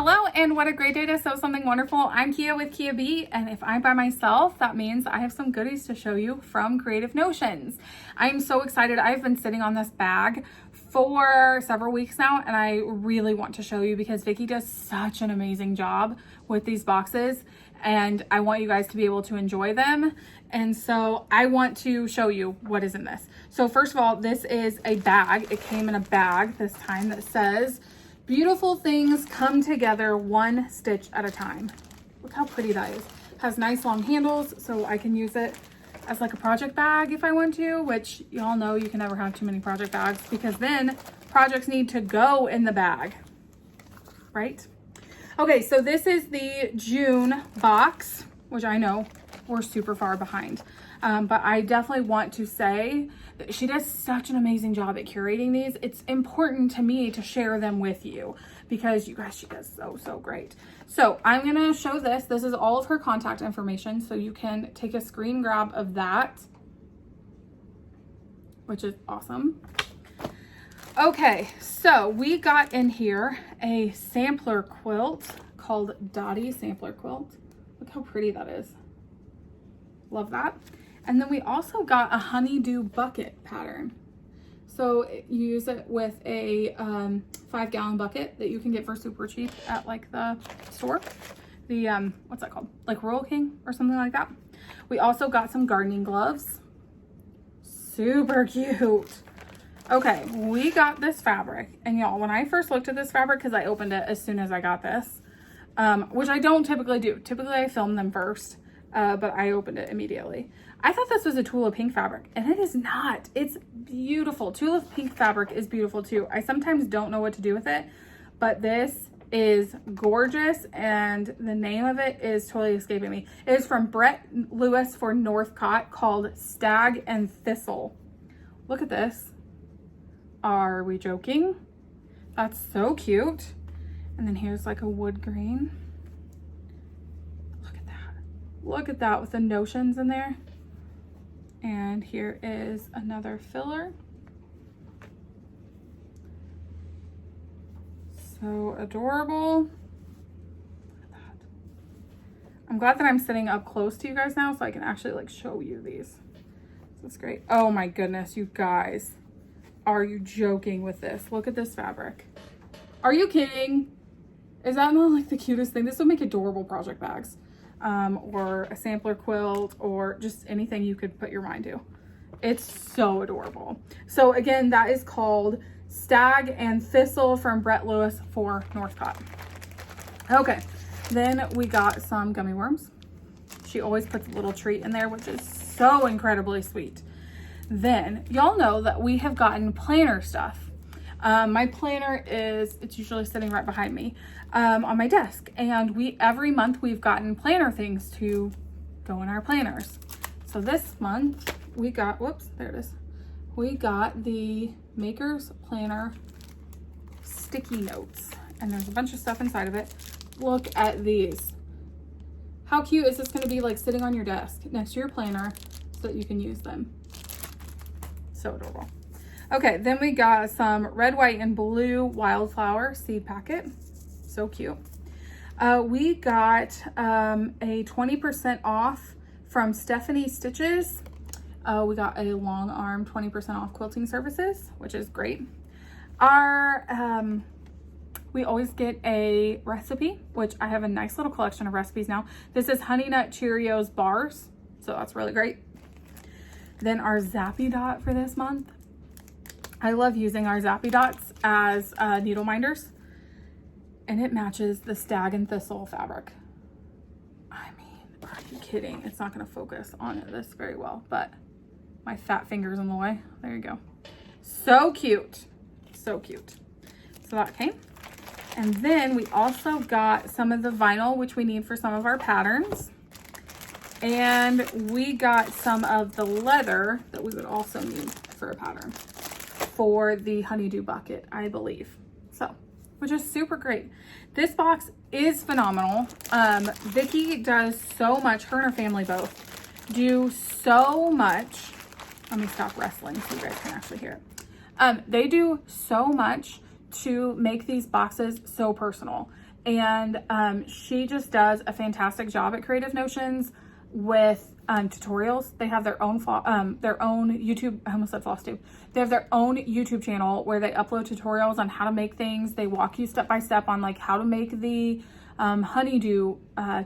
Hello, and what a great day to sew something wonderful. I'm Kia with Kia B, and if I'm by myself, that means I have some goodies to show you from Creative Notions. I'm so excited. I've been sitting on this bag for several weeks now, and I really want to show you because Vickie does such an amazing job with these boxes, and I want you guys to be able to enjoy them. And so I want to show you what is in this. So first of all, this is a bag. It came in a bag this time that says, "Beautiful things come together one stitch at a time." Look how pretty that is. Has nice long handles, so I can use it as like a project bag if I want to, which y'all know you can never have too many project bags because then projects need to go in the bag, right? Okay, so this is the June box, which I know we're super far behind. But I definitely want to say that she does such an amazing job at curating these. It's important to me to share them with you because you guys, she does so great. So I'm gonna show this. This is all of her contact information. So you can take a screen grab of that, which is awesome. Okay, so we got in here a sampler quilt called Dottie Sampler Quilt. Look how pretty that is. Love that. And then we also got a honeydew bucket pattern. So you use it with a 5-gallon bucket that you can get for super cheap at like the store. The, what's that called? Like Royal King or something like that. We also got some gardening gloves. Super cute. Okay, we got this fabric. And y'all, when I first looked at this fabric, because I opened it as soon as I got this, which I don't typically do. Typically I film them first. But I opened it immediately. I thought this was a tulip pink fabric, and it is not. It's beautiful. Tulip pink fabric is beautiful too. I sometimes don't know what to do with it, but this is gorgeous, and the name of it is totally escaping me. It is from Brett Lewis for Northcott, called Stag and Thistle. Look at this. Are we joking? That's so cute. And then here's like a wood grain. Look at that with the notions in there. And here is another filler. So adorable. Look at that. I'm glad that I'm sitting up close to you guys now so I can actually like show you these. That's great. Oh my goodness, you guys. Are you joking with this? Look at this fabric. Are you kidding? Is that not like the cutest thing? This would make adorable project bags. Or a sampler quilt, or just anything you could put your mind to. It's so adorable. So again, that is called Stag and Thistle from Brett Lewis for Northcott. Okay, then we got some gummy worms. She always puts a little treat in there, which is so incredibly sweet. Then y'all know that we have gotten planner stuff. My planner it's usually sitting right behind me on my desk, and every month we've gotten planner things to go in our planners. So this month we got, whoops, there it is. We got the Maker's Planner sticky notes, and there's a bunch of stuff inside of it. Look at these. How cute is this going to be, like sitting on your desk next to your planner so that you can use them? So adorable. Okay, then we got some red, white, and blue wildflower seed packet. So cute. We got a 20% off from Stephanie Stitches. We got a long arm 20% off quilting services, which is great. We always get a recipe, which I have a nice little collection of recipes now. This is Honey Nut Cheerios bars, so that's really great. Then our Zappy Dot for this month. I love using our Zappy Dots as needle minders, and it matches the Stag and Thistle fabric. I mean, are you kidding? It's not gonna focus on this very well, but my fat finger's in the way. There you go. So cute, so cute. So that came. And then we also got some of the vinyl, which we need for some of our patterns. And we got some of the leather that we would also need for a pattern for the honeydew bucket, I believe. So, which is super great. This box is phenomenal. Vickie does so much, her and her family both do so much. Let me stop wrestling so you guys can actually hear it. They do so much to make these boxes so personal. And she just does a fantastic job at Creative Notions with tutorials. They have their own YouTube, I almost said floss tube. They have their own YouTube channel where they upload tutorials on how to make things. They walk you step by step on like how to make the honeydew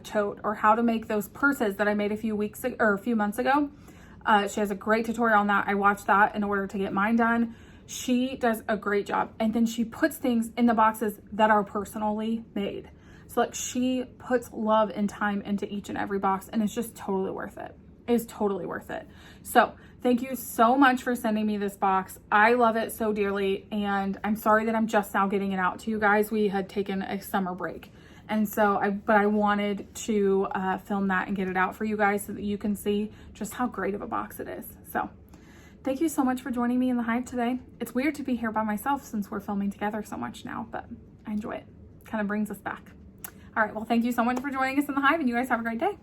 tote, or how to make those purses that I made a few months ago. She has a great tutorial on that. I watched that in order to get mine done. She does a great job. And then she puts things in the boxes that are personally made. So like she puts love and time into each and every box, and it's just totally worth it. It is totally worth it. So thank you so much for sending me this box. I love it so dearly, and I'm sorry that I'm just now getting it out to you guys. We had taken a summer break. And so I wanted to film that and get it out for you guys so that you can see just how great of a box it is. So thank you so much for joining me in the hive today. It's weird to be here by myself since we're filming together so much now, but I enjoy it. Kind of brings us back. All right, well, thank you so much for joining us in the hive, and you guys have a great day.